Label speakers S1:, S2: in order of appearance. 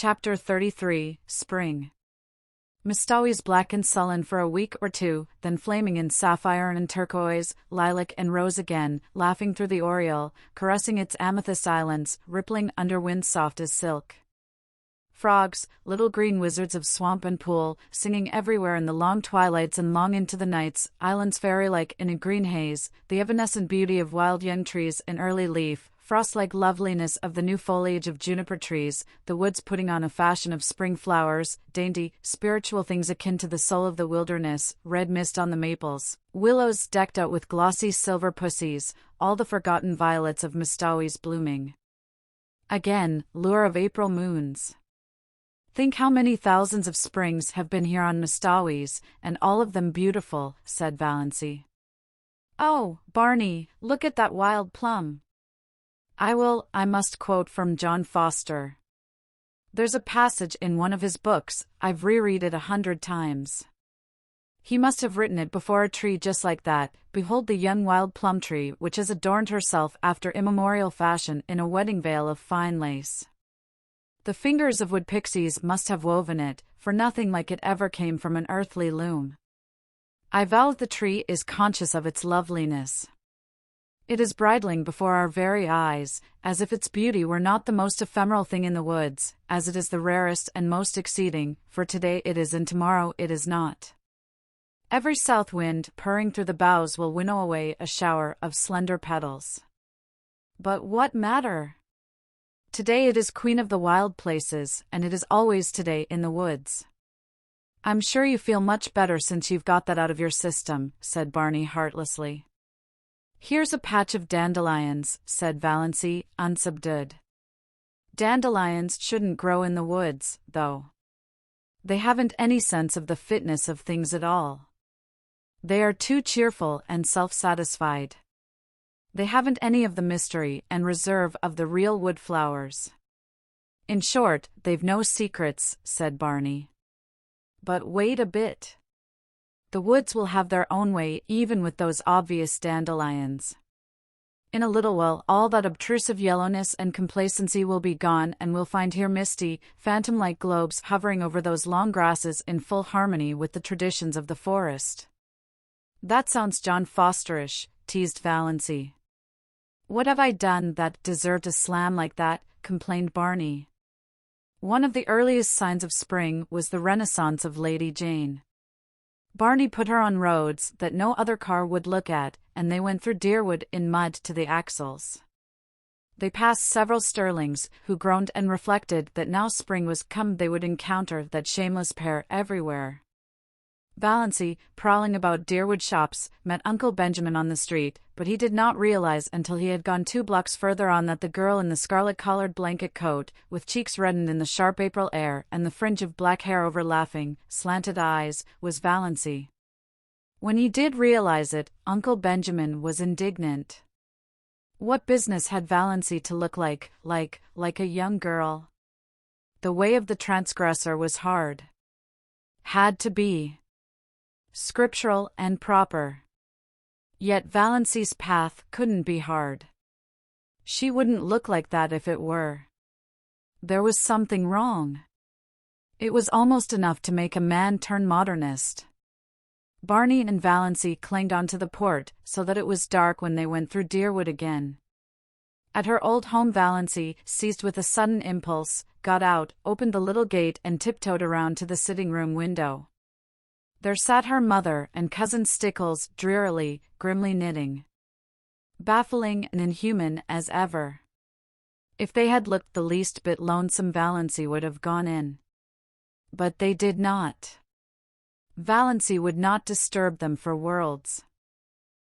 S1: Chapter 33, Spring. Mistawi's black and sullen for a week or two, then flaming in sapphire and turquoise, lilac and rose again, laughing through the oriel, caressing its amethyst islands, rippling under winds soft as silk. Frogs, little green wizards of swamp and pool, singing everywhere in the long twilights and long into the nights, islands fairy-like in a green haze, the evanescent beauty of wild young trees in early leaf, frost-like loveliness of the new foliage of juniper trees, the woods putting on a fashion of spring flowers, dainty, spiritual things akin to the soul of the wilderness, red mist on the maples, willows decked out with glossy silver pussies, all the forgotten violets of Mistawi's blooming. Again, lure of April moons. Think how many thousands of springs have been here on Mistawi's, and all of them beautiful, said Valancy. Oh, Barney, look at that wild plum. I must quote from John Foster. There's a passage in one of his books, I've reread it 100 times. He must have written it before a tree just like that. Behold the young wild plum tree which has adorned herself after immemorial fashion in a wedding veil of fine lace. The fingers of wood pixies must have woven it, for nothing like it ever came from an earthly loom. I vow the tree is conscious of its loveliness. It is bridling before our very eyes, as if its beauty were not the most ephemeral thing in the woods, as it is the rarest and most exceeding, for today it is and tomorrow it is not. Every south wind purring through the boughs will winnow away a shower of slender petals. But what matter? Today it is queen of the wild places, and it is always today in the woods. I'm sure you feel much better since you've got that out of your system, said Barney heartlessly. Here's a patch of dandelions, said Valancy, unsubdued. Dandelions shouldn't grow in the woods, though. They haven't any sense of the fitness of things at all. They are too cheerful and self-satisfied. They haven't any of the mystery and reserve of the real wood flowers. In short, they've no secrets, said Barney. But wait a bit. The woods will have their own way even with those obvious dandelions. In a little while all that obtrusive yellowness and complacency will be gone, and we'll find here misty, phantom-like globes hovering over those long grasses in full harmony with the traditions of the forest. That sounds John Fosterish, teased Valancy. What have I done that deserved a slam like that? Complained Barney. One of the earliest signs of spring was the renaissance of Lady Jane. Barney put her on roads that no other car would look at, and they went through Deerwood in mud to the axles. They passed several Sterlings, who groaned and reflected that now spring was come they would encounter that shameless pair everywhere. Valancy, prowling about Deerwood shops, met Uncle Benjamin on the street, but he did not realize until he had gone 2 blocks further on that the girl in the scarlet-collared blanket coat, with cheeks reddened in the sharp April air and the fringe of black hair over laughing, slanted eyes, was Valancy. When he did realize it, Uncle Benjamin was indignant. What business had Valancy to look like a young girl? The way of the transgressor was hard. Had to be. Scriptural and proper. Yet Valancy's path couldn't be hard. She wouldn't look like that if it were. There was something wrong. It was almost enough to make a man turn modernist. Barney and Valancy clinged onto the port so that it was dark when they went through Deerwood again. At her old home Valancy, seized with a sudden impulse, got out, opened the little gate and tiptoed around to the sitting-room window. There sat her mother and Cousin Stickles drearily, grimly knitting. Baffling and inhuman as ever. If they had looked the least bit lonesome, Valancy would have gone in. But they did not. Valancy would not disturb them for worlds.